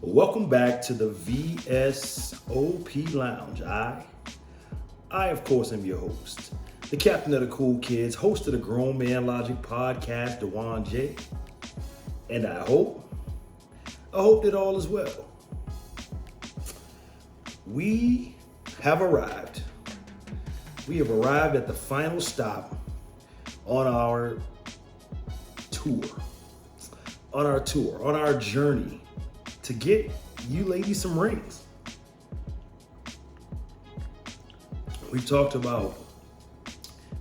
Welcome back to the VSOP Lounge. I of course am your host, the captain of the cool kids, host of the Grown Man Logic podcast, DeJuan J. And I hope that all is well. We have arrived. We have arrived at the final stop on our journey to get you ladies some rings. We've talked about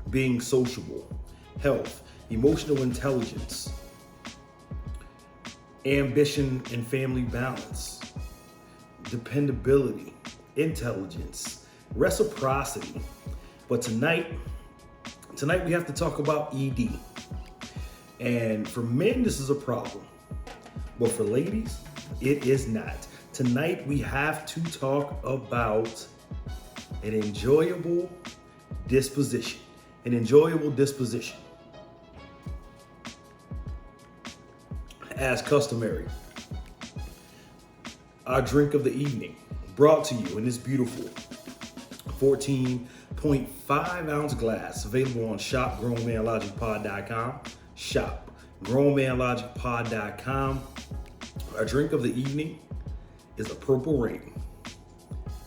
being sociable, health, emotional intelligence, ambition and family balance, dependability, intelligence, reciprocity. But tonight we have to talk about ED. And for men, this is a problem. But for ladies, it is not. Tonight, we have to talk about an enjoyable disposition. An enjoyable disposition. As customary, our drink of the evening brought to you in this beautiful 14.5 ounce glass, available on shopgrownmanlogicpod.com. Shop grownmanlogicpod.com. Our drink of the evening is a Purple Rain.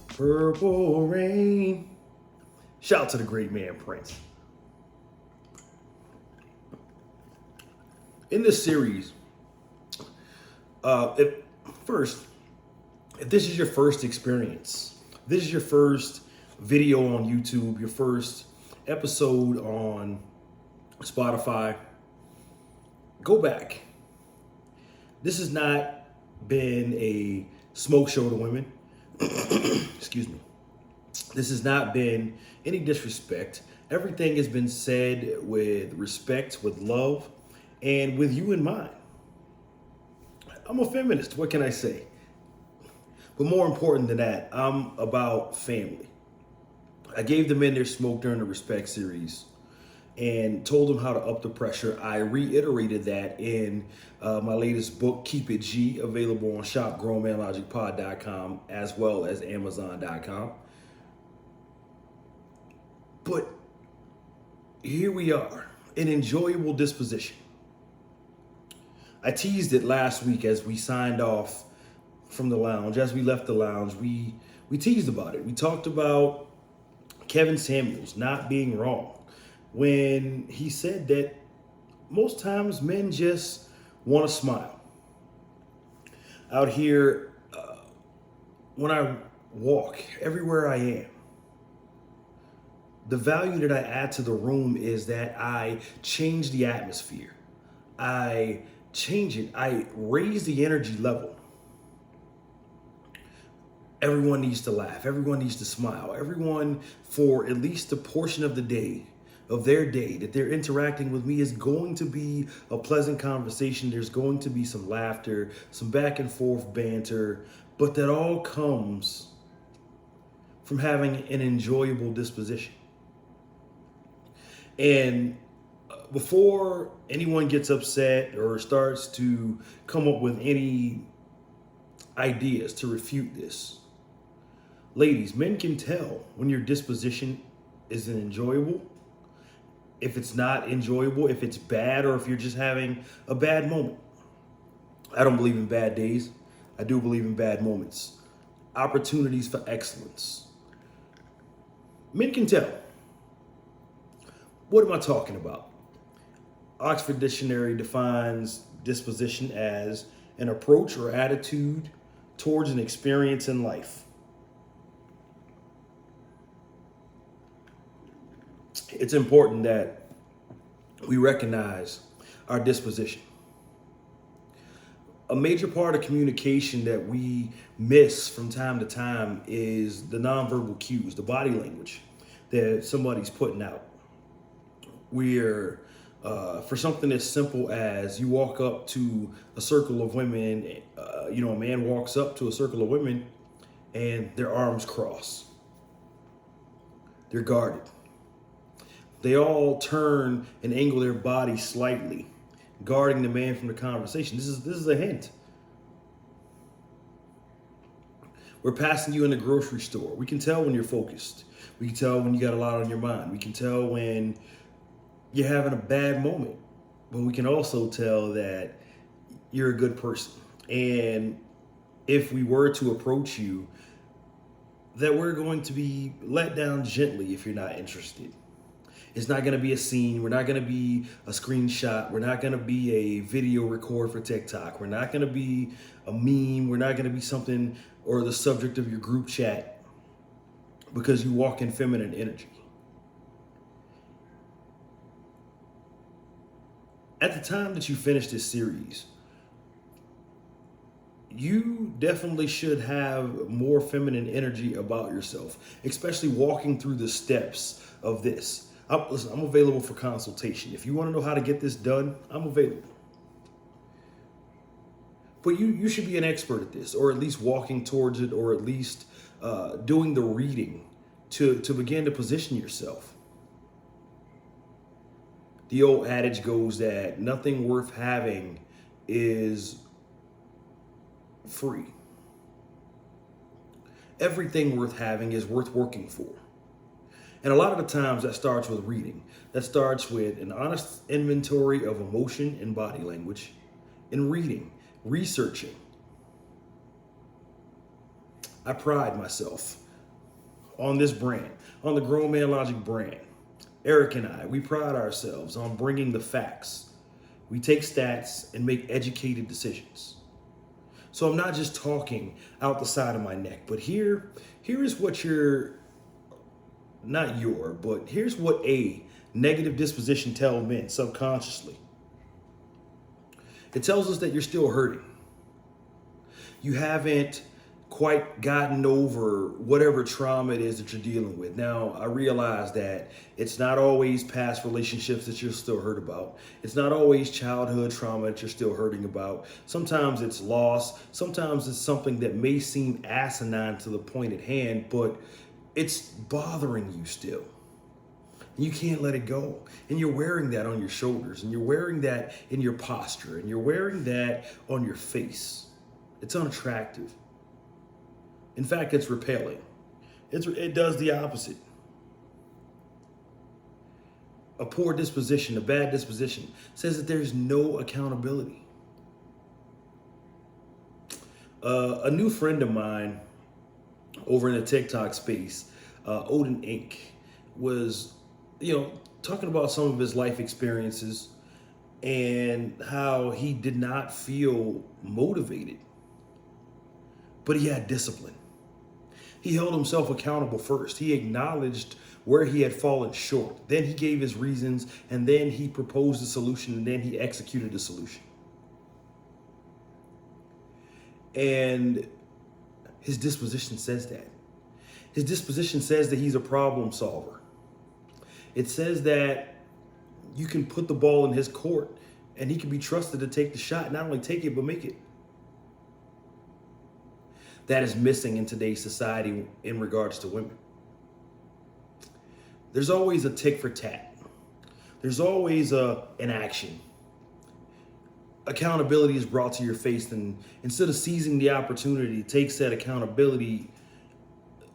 Purple Rain. Shout out to the great man Prince. In this series, if this is your first experience, this is your first video on YouTube, your first episode on Spotify, go back. This has not been a smoke show to women. Excuse me. This has not been any disrespect. Everything has been said with respect, with love, and with you in mind. I'm a feminist. What can I say? But more important than that, I'm about family. I gave the men their smoke during the respect series and told them how to up the pressure. I reiterated that in my latest book, Keep It G, available on shopgrownmanlogicpod.com as well as amazon.com. But here we are, an enjoyable disposition. I teased it last week as we signed off from the lounge. As we left the lounge, we teased about it. We talked about Kevin Samuels not being wrong when he said that most times men just want to smile. Out here, when I walk, everywhere I am, the value that I add to the room is that I change the atmosphere. I change it. I raise the energy level. Everyone needs to laugh. Everyone needs to smile. Everyone, for at least a portion of the day, of their day that they're interacting with me, is going to be a pleasant conversation. There's going to be some laughter, some back and forth banter, but that all comes from having an enjoyable disposition. And before anyone gets upset or starts to come up with any ideas to refute this, ladies, men can tell when your disposition isn't enjoyable, if it's not enjoyable, if it's bad, or if you're just having a bad moment. I don't believe in bad days. I do believe in bad moments. Opportunities for excellence. Men can tell. What am I talking about? Oxford Dictionary defines disposition as an approach or attitude towards an experience in life. It's important that we recognize our disposition. A major part of communication that we miss from time to time is the nonverbal cues, the body language that somebody's putting out. We're for something as simple as you walk up to a circle of women, a man walks up to a circle of women and their arms cross. They're guarded. They all turn and angle their body slightly, guarding the man from the conversation. This is a hint. We're passing you in the grocery store. We can tell when you're focused. We can tell when you got a lot on your mind. We can tell when you're having a bad moment. But we can also tell that you're a good person. And if we were to approach you, that we're going to be let down gently if you're not interested. It's not going to be a scene. We're not going to be a screenshot. We're not going to be a video record for TikTok. We're not going to be a meme. We're not going to be something or the subject of your group chat because you walk in feminine energy. At the time that you finish this series, you definitely should have more feminine energy about yourself, especially walking through the steps of this. Listen, I'm available for consultation. If you want to know how to get this done, I'm available. But you should be an expert at this, or at least walking towards it, or at least doing the reading to begin to position yourself. The old adage goes that nothing worth having is free. Everything worth having is worth working for. And a lot of the times that starts with reading. That starts with an honest inventory of emotion and body language, and reading, researching. I pride myself on this brand, on the Grown Man Logic brand. Eric and I, we pride ourselves on bringing the facts. We take stats and make educated decisions. So I'm not just talking out the side of my neck, but here is what here's what a negative disposition tells men subconsciously. It tells us that you're still hurting. You haven't quite gotten over whatever trauma it is that you're dealing with. Now, I realize that it's not always past relationships that you're still hurt about. It's not always childhood trauma that you're still hurting about. Sometimes it's loss. Sometimes it's something that may seem asinine to the point at hand, but it's bothering you still. And you can't let it go. And you're wearing that on your shoulders, and you're wearing that in your posture, and you're wearing that on your face. It's unattractive. In fact, it's repelling. It does the opposite. A poor disposition, a bad disposition, says that there's no accountability. A new friend of mine over in the TikTok space, Odin Inc., was, talking about some of his life experiences and how he did not feel motivated, but he had discipline. He held himself accountable first. He acknowledged where he had fallen short. Then he gave his reasons, and then he proposed a solution, and then he executed the solution. And his disposition says that. His disposition says that he's a problem solver. It says that you can put the ball in his court, and he can be trusted to take the shot, not only take it, but make it. That is missing in today's society in regards to women. There's always a tick for tat. There's always an action. Accountability is brought to your face, and instead of seizing the opportunity, takes that accountability,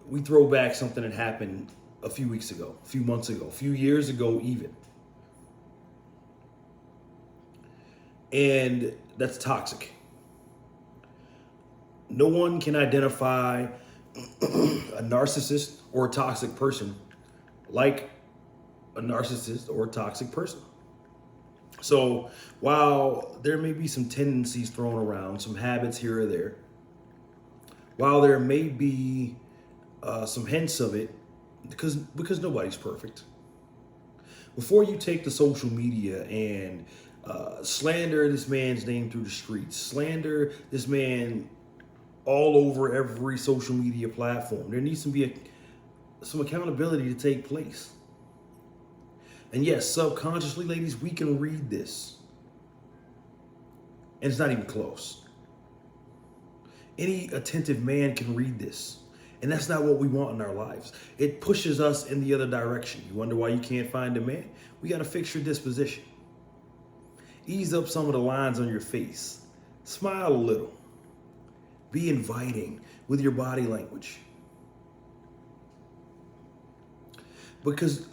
we throw back something that happened a few weeks ago, a few months ago, a few years ago even. And that's toxic. No one can identify a narcissist or a toxic person like a narcissist or a toxic person. So while there may be some tendencies thrown around, some habits here or there, while there may be some hints of it, because nobody's perfect, before you take to social media and slander this man's name through the streets, slander this man all over every social media platform, there needs to be some accountability to take place. And yes, subconsciously, ladies, we can read this. And it's not even close. Any attentive man can read this. And that's not what we want in our lives. It pushes us in the other direction. You wonder why you can't find a man? We got to fix your disposition. Ease up some of the lines on your face. Smile a little. Be inviting with your body language. Because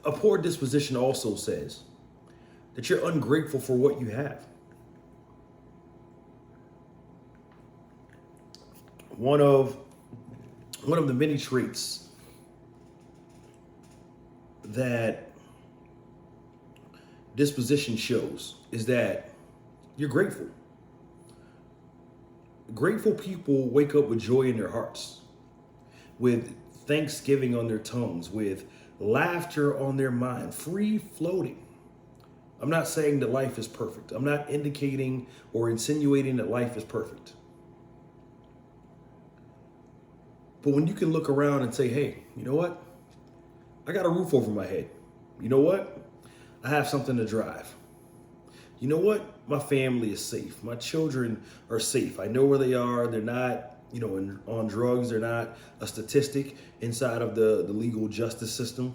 a poor disposition also says that you're ungrateful for what you have. One of the many traits that disposition shows is that you're grateful. Grateful people wake up with joy in their hearts, with thanksgiving on their tongues, with laughter on their mind, free floating. I'm not saying that life is perfect. I'm not indicating or insinuating that life is perfect. But when you can look around and say, hey, you know what? I got a roof over my head. You know what? I have something to drive. You know what? My family is safe. My children are safe. I know where they are. They're not, on drugs. They're not a statistic inside of the legal justice system.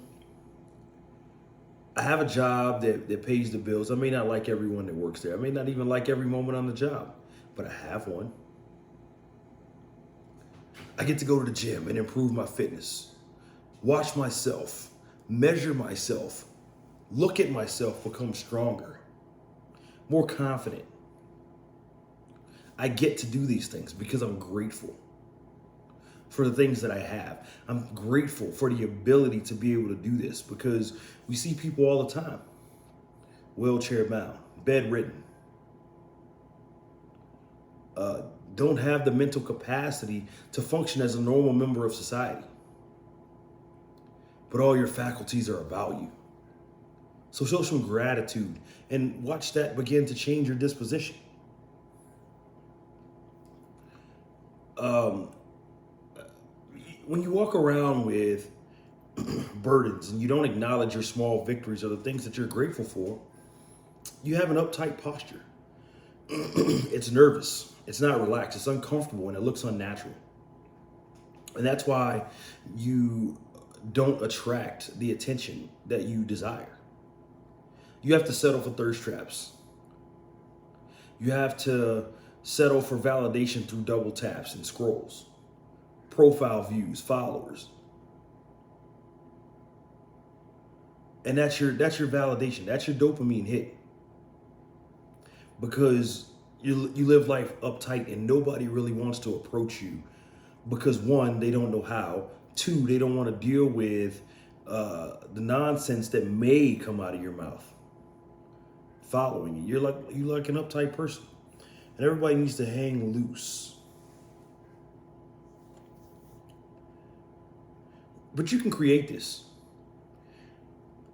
I have a job that pays the bills. I may not like everyone that works there. I may not even like every moment on the job, but I have one. I get to go to the gym and improve my fitness, watch myself, measure myself, look at myself become stronger, more confident. I get to do these things because I'm grateful for the things that I have. I'm grateful for the ability to be able to do this because we see people all the time, wheelchair bound, bedridden, don't have the mental capacity to function as a normal member of society. But all your faculties are about you. So show some gratitude and watch that begin to change your disposition. When you walk around with burdens and you don't acknowledge your small victories or the things that you're grateful for, you have an uptight posture. It's nervous. It's not relaxed. It's uncomfortable and it looks unnatural. And that's why you don't attract the attention that you desire. You have to settle for thirst traps. You have to settle for validation through double taps and scrolls, profile views, followers. And that's your validation. That's your dopamine hit. Because you live life uptight and nobody really wants to approach you because one, they don't know how. Two, they don't want to deal with the nonsense that may come out of your mouth following you. You're like an uptight person and everybody needs to hang loose. But you can create this.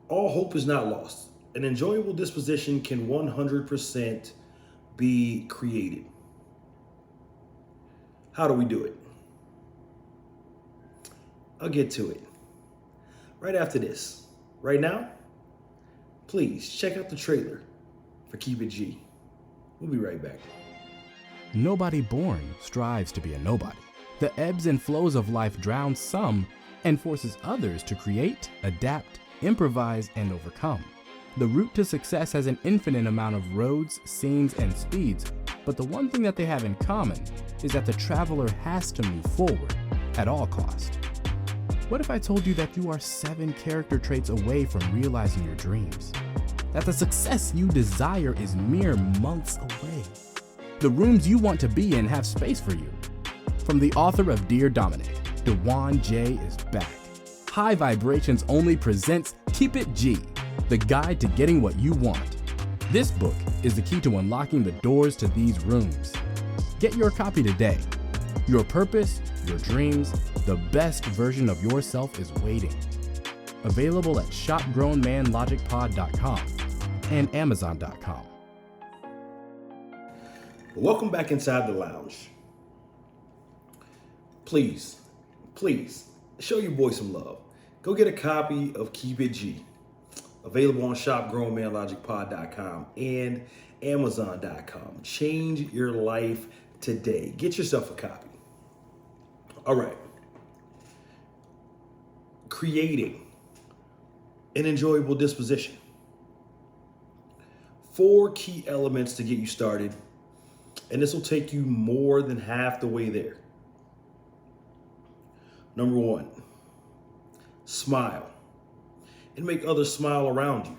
All hope is not lost. An enjoyable disposition can 100% be created. How do we do it? I'll get to it right after this. Right now, please check out the trailer for Keep It G. We'll be right back. Nobody born strives to be a nobody. The ebbs and flows of life drown some and forces others to create, adapt, improvise, and overcome. The route to success has an infinite amount of roads, scenes, and speeds, but the one thing that they have in common is that the traveler has to move forward at all costs. What if I told you that you are 7 character traits away from realizing your dreams? That the success you desire is mere months away. The rooms you want to be in have space for you. From the author of Dear Dominic, DeJuan J is back. High Vibrations only presents Keep It G, the guide to getting what you want. This book is the key to unlocking the doors to these rooms. Get your copy today. Your purpose, your dreams, the best version of yourself is waiting. Available at shopgrownmanlogicpod.com and amazon.com. Welcome back inside the lounge. Please, show your boy some love. Go get a copy of Keep It G. Available on shopgrownmanlogicpod.com and amazon.com. Change your life today. Get yourself a copy. All right. Creating an enjoyable disposition. 4 key elements to get you started And this will take you more than half the way there. Number one, smile and make others smile around you.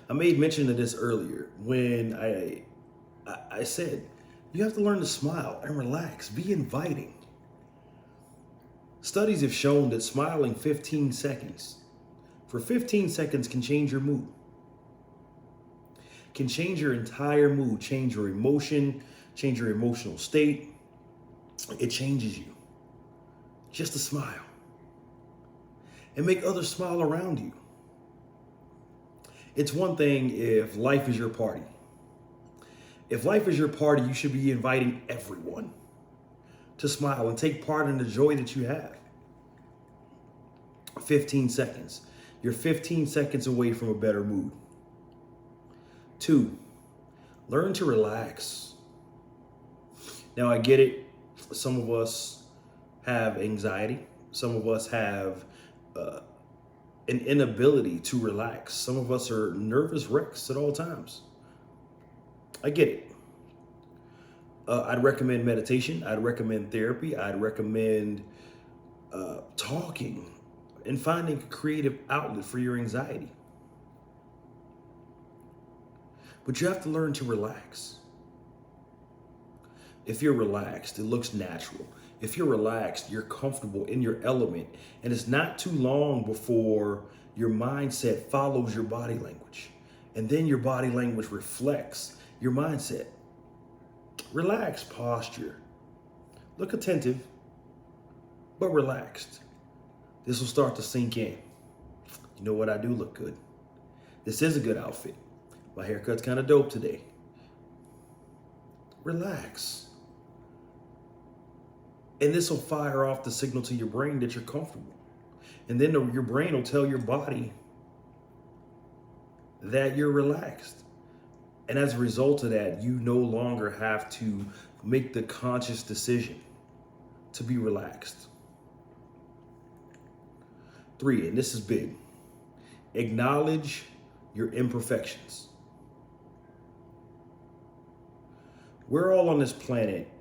I made mention of this earlier when I said you have to learn to smile and relax, be inviting. Studies have shown that smiling 15 seconds for 15 seconds can change your mood, can change your entire mood, change your emotion, change your emotional state. It changes you. Just a smile. And make others smile around you. It's one thing if life is your party. If life is your party, you should be inviting everyone to smile and take part in the joy that you have. 15 seconds. You're 15 seconds away from a better mood. 2, learn to relax. Now, I get it. Some of us have anxiety. Some of us have an inability to relax. Some of us are nervous wrecks at all times. I get it. I'd recommend meditation. I'd recommend therapy. I'd recommend talking and finding a creative outlet for your anxiety. But you have to learn to relax. If you're relaxed, it looks natural. If you're relaxed, you're comfortable in your element, and it's not too long before your mindset follows your body language. And then your body language reflects your mindset. Relaxed posture. Look attentive, but relaxed. This will start to sink in. You know what? I do look good. This is a good outfit. My haircut's kind of dope today. Relax. And this will fire off the signal to your brain that you're comfortable. And then your brain will tell your body that you're relaxed. And as a result of that, you no longer have to make the conscious decision to be relaxed. 3, and this is big, acknowledge your imperfections. We're all on this planet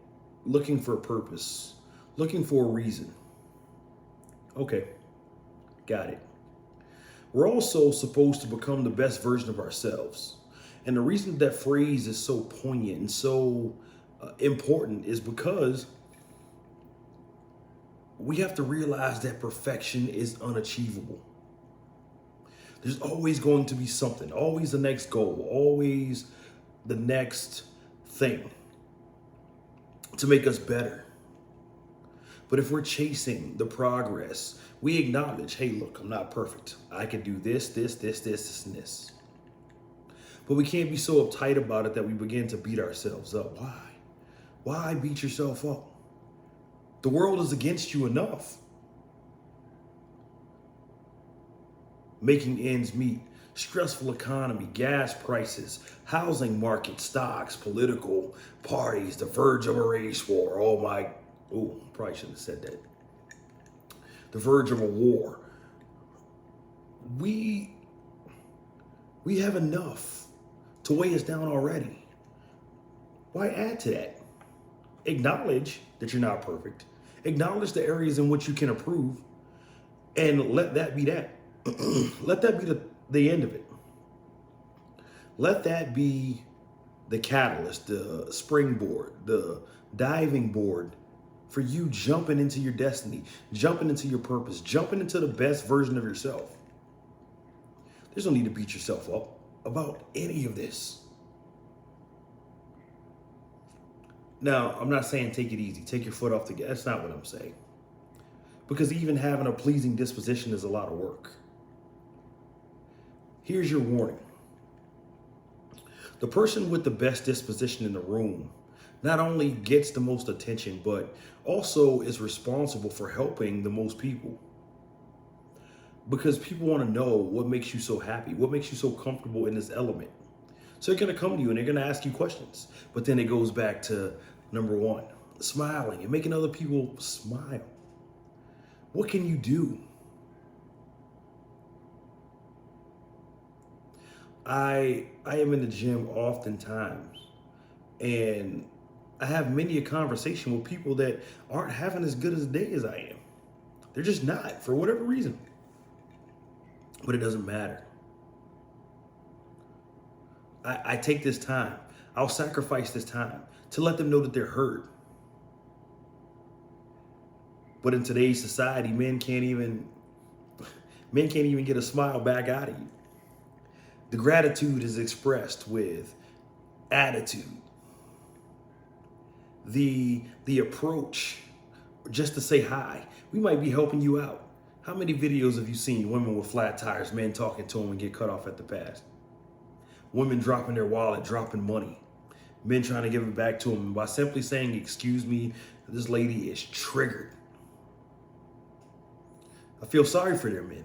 looking for a purpose, looking for a reason. Okay, got it. We're also supposed to become the best version of ourselves. And the reason that phrase is so poignant and so important is because we have to realize that perfection is unachievable. There's always going to be something, always the next goal, always the next thing to make us better. But if we're chasing the progress, we acknowledge, hey, look, I'm not perfect. I can do this, and this. But we can't be so uptight about it that we begin to beat ourselves up. Why? Why beat yourself up? The world is against you enough. Making ends meet, stressful economy, gas prices, housing market, stocks, political parties, the verge of a race war. Probably shouldn't have said that. The verge of a war. We have enough to weigh us down already. Why add to that? Acknowledge that you're not perfect. Acknowledge the areas in which you can improve, and let that be that. Let that be the end of it. Let that be the catalyst, the springboard, the diving board for you jumping into your destiny, jumping into your purpose, jumping into the best version of yourself. There's no need to beat yourself up about any of this. Now, I'm not saying take it easy, take your foot off the gas. That's not what I'm saying. Because even having a pleasing disposition is a lot of work. Here's your warning. The person with the best disposition in the room not only gets the most attention, but also is responsible for helping the most people. Because people want to know what makes you so happy, what makes you so comfortable in this element. So they're going to come to you and they're going to ask you questions. But then it goes back to number 1, smiling and making other people smile. What can you do? I am in the gym oftentimes, and I have many a conversation with people that aren't having as good as a day as I am. They're just not, for whatever reason. But it doesn't matter. I take this time. I'll sacrifice this time to let them know that they're hurt. But in today's society, men can't even get a smile back out of you. The gratitude is expressed with attitude. The approach, just to say hi. We might be helping you out. How many videos have you seen women with flat tires, men talking to them and get cut off at the pass? Women dropping their wallet, dropping money. Men trying to give it back to them by simply saying, excuse me, this lady is triggered. I feel sorry for their men.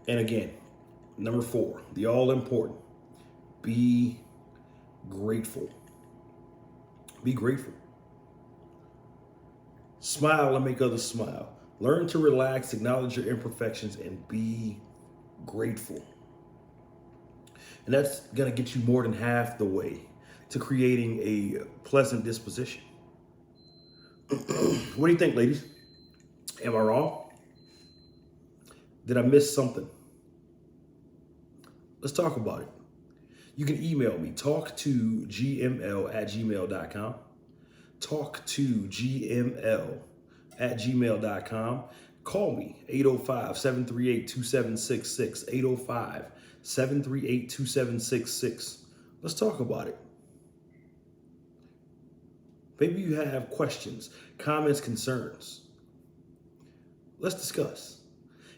And again, number 4, the all important, be grateful. Be grateful. Smile and make others smile. Learn to relax, acknowledge your imperfections, and be grateful. And that's going to get you more than half the way to creating a pleasant disposition. What do you think, ladies? Am I wrong? Did I miss something? Let's talk about it. You can email me, talktogml@gmail.com. talktogml@gmail.com. Call me, 805-738-2766, 805-738-2766. Let's talk about it. Maybe you have questions, comments, concerns. Let's discuss.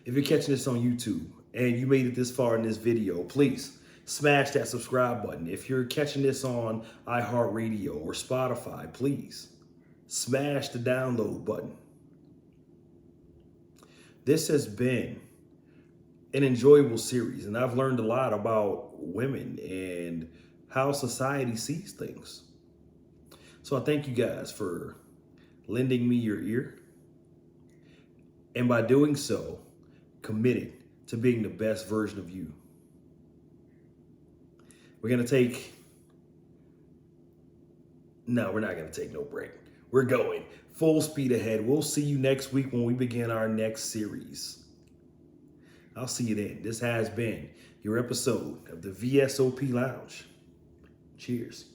If you're catching this on YouTube and you made it this far in this video, please smash that subscribe button. If you're catching this on iHeartRadio or Spotify, please smash the download button. This has been an enjoyable series, and I've learned a lot about women and how society sees things. So I thank you guys for lending me your ear. And by doing so, committed to being the best version of you. We're not going to take no break. We're going full speed ahead. We'll see you next week when we begin our next series. I'll see you then. This has been your episode of the VSOP Lounge. Cheers.